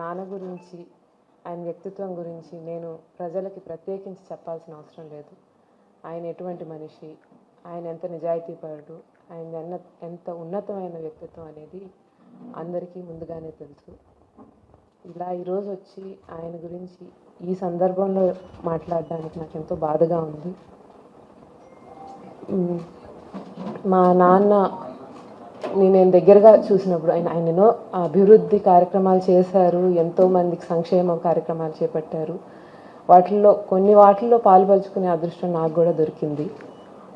నాన్న గురించి, ఆయన వ్యక్తిత్వం గురించి నేను ప్రజలకి ప్రత్యేకించి చెప్పాల్సిన అవసరం లేదు. ఆయన ఎటువంటి మనిషి, ఆయన ఎంత నిజాయితీపరుడు, ఆయన ఎంత ఉన్నతమైన వ్యక్తిత్వం అనేది అందరికీ ముందుగానే తెలుసు. ఇలా ఈరోజు వచ్చి ఆయన గురించి ఈ సందర్భంలో మాట్లాడడానికి నాకు ఎంతో బాధగా ఉంది. మా నాన్న నేను దగ్గరగా చూసినప్పుడు ఆయన ఎన్నో అభివృద్ధి కార్యక్రమాలు చేశారు, ఎంతోమందికి సంక్షేమ కార్యక్రమాలు చేపట్టారు. కొన్ని వాటిల్లో పాల్పంచుకునే అదృష్టం నాకు కూడా దొరికింది.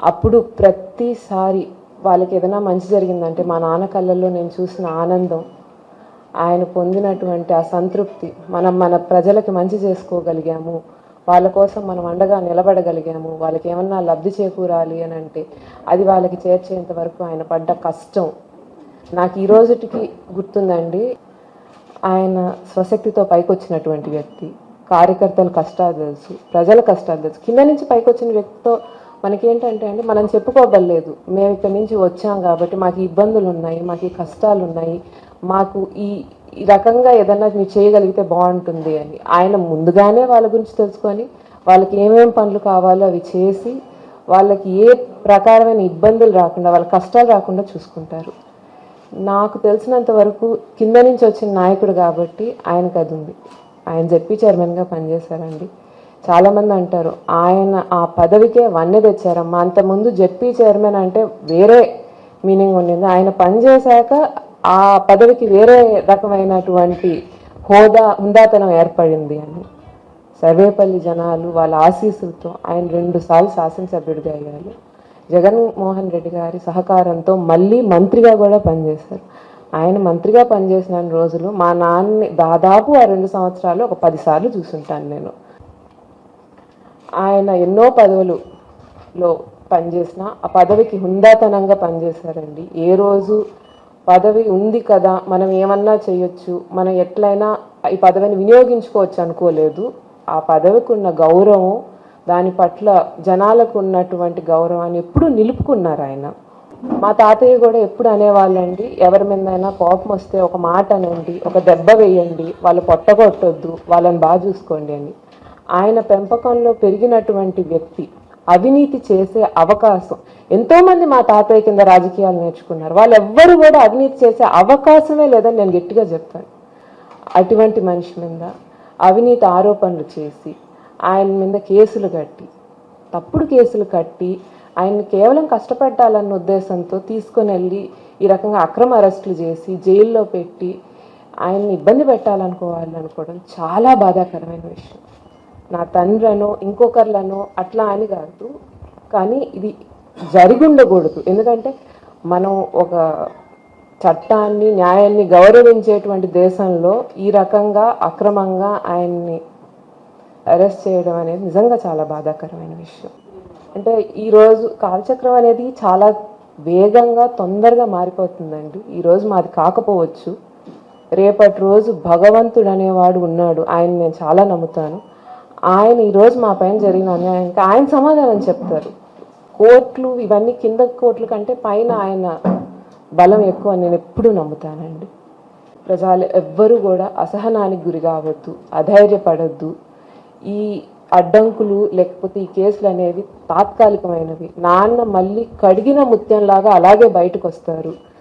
అప్పుడు ప్రతిసారి వాళ్ళకి ఏదైనా మంచి జరిగిందంటే మా నాన్న కళ్ళల్లో నేను చూసిన ఆనందం, ఆయన పొందినటువంటి ఆ సంతృప్తి, మన ప్రజలకి మంచి చేసుకోగలిగాము, వాళ్ళ కోసం మనం అండగా నిలబడగలిగాము, వాళ్ళకి ఏమన్నా లబ్ధి చేకూరాలి అని అంటే అది వాళ్ళకి చేర్చేంత వరకు ఆయన పడ్డ కష్టం నాకు ఈ రోజుటికి గుర్తుందండి. ఆయన స్వశక్తితో పైకి వచ్చినటువంటి వ్యక్తి, కార్యకర్తల కష్టాలు తెలుసు, ప్రజల కష్టాలు తెలుసు. కింద నుంచి పైకి వచ్చిన వ్యక్తితో మనకేంటంటే అండి, మనం చెప్పుకోగలేదు, మేము ఇక్కడి నుంచి వచ్చాం కాబట్టి మాకు ఇబ్బందులు ఉన్నాయి, మాకు ఈ కష్టాలు ఉన్నాయి, మాకు ఈ రకంగా ఏదన్నా మీరు చేయగలిగితే బాగుంటుంది అని ఆయన ముందుగానే వాళ్ళ గురించి తెలుసుకొని వాళ్ళకి ఏమేం పనులు కావాలో అవి చేసి వాళ్ళకి ఏ ప్రకారమైన ఇబ్బందులు రాకుండా, వాళ్ళ కష్టాలు రాకుండా చూసుకుంటారు. నాకు తెలిసినంత వరకు కింద నుంచి వచ్చిన నాయకుడు కాబట్టి ఆయనకు అది ఉంది. ఆయన జెడ్పీ చైర్మన్గా పనిచేశారండి. చాలామంది అంటారు ఆయన ఆ పదవికే వన్నె తెచ్చారమ్మా, అంతకుముందు జెడ్పీ చైర్మన్ అంటే వేరే మీనింగ్ ఉండింది, ఆయన పనిచేశాక ఆ పదవికి వేరే రకమైనటువంటి హుందాతనం ఏర్పడింది అని. సర్వేపల్లి జనాలు వాళ్ళ ఆశీస్సులతో ఆయన 2 సార్లు శాసనసభ్యుడిగా అయ్యారు. జగన్మోహన్ రెడ్డి గారి సహకారంతో మళ్ళీ మంత్రిగా కూడా పనిచేశారు. ఆయన మంత్రిగా పనిచేసిన రోజులు మా నాన్నని దాదాపు ఆ 2 సంవత్సరాలు ఒక 10 సార్లు చూసుంటాను నేను. ఆయన ఎన్నో పదవులలో పనిచేసిన ఆ పదవికి హుందాతనంగా పనిచేశారండి. ఏ రోజు పదవి ఉంది కదా మనం ఏమన్నా చేయొచ్చు, మనం ఎట్లయినా ఈ పదవిని వినియోగించుకోవచ్చు అనుకోలేదు. ఆ పదవికి ఉన్న గౌరవం, దాని పట్ల జనాలకు ఉన్నటువంటి గౌరవాన్ని ఎప్పుడు నిలుపుకున్నారు ఆయన. మా తాతయ్య కూడా ఎప్పుడు అనేవాళ్ళండి, ఎవరి మీదైనా కోపం వస్తే ఒక మాట అనండి, ఒక దెబ్బ వేయండి, వాళ్ళు పొట్టగొట్టొద్దు, వాళ్ళని బాగా చూసుకోండి అని. ఆయన పెంపకంలో పెరిగినటువంటి వ్యక్తి అవినీతి చేసే అవకాశం, ఎంతోమంది మా తాతయ్య కింద రాజకీయాలు నేర్చుకున్నారు, వాళ్ళెవ్వరూ కూడా అవినీతి చేసే అవకాశమే లేదని నేను గట్టిగా చెప్తాను. అటువంటి మనిషి మీద అవినీతి ఆరోపణలు చేసి ఆయన మీద కేసులు కట్టి, తప్పుడు కేసులు కట్టి ఆయన్ని కేవలం కష్టపెట్టాలన్న ఉద్దేశంతో తీసుకొని వెళ్ళి ఈ రకంగా అక్రమ అరెస్టులు చేసి జైల్లో పెట్టి ఆయన్ని ఇబ్బంది పెట్టాలనుకోవడం చాలా బాధాకరమైన విషయం. నా తండ్రనో ఇంకొకర్లనో అట్లా అని కాదు, కానీ ఇది జరిగి ఉండకూడదు. ఎందుకంటే మనం ఒక చట్టాన్ని, న్యాయాన్ని గౌరవించేటువంటి దేశంలో ఈ రకంగా అక్రమంగా ఆయన్ని అరెస్ట్ చేయడం అనేది నిజంగా చాలా బాధాకరమైన విషయం. అంటే ఈరోజు కాలచక్రం అనేది చాలా వేగంగా తొందరగా మారిపోతుందండి. ఈరోజు మాది కాకపోవచ్చు, రేపటి రోజు భగవంతుడు అనేవాడు ఉన్నాడు, ఆయన నేను చాలా నమ్ముతాను. ఆయన ఈరోజు మా పైన జరిగిన అన్యాయానికి ఆయన సమాధానం చెప్తారు. కోర్టులు ఇవన్నీ కింద కోర్టుల కంటే పైన ఆయన బలం ఎక్కువ నేను ఎప్పుడూ నమ్ముతానండి. ప్రజలు ఎవ్వరూ కూడా అసహనానికి గురి కావద్దు, అధైర్యపడద్దు. ఈ అడ్డంకులు లేకపోతే ఈ కేసులు అనేవి తాత్కాలికమైనవి. నాన్న మళ్ళీ కడిగిన ముత్యంలాగా అలాగే బయటకు వస్తారు.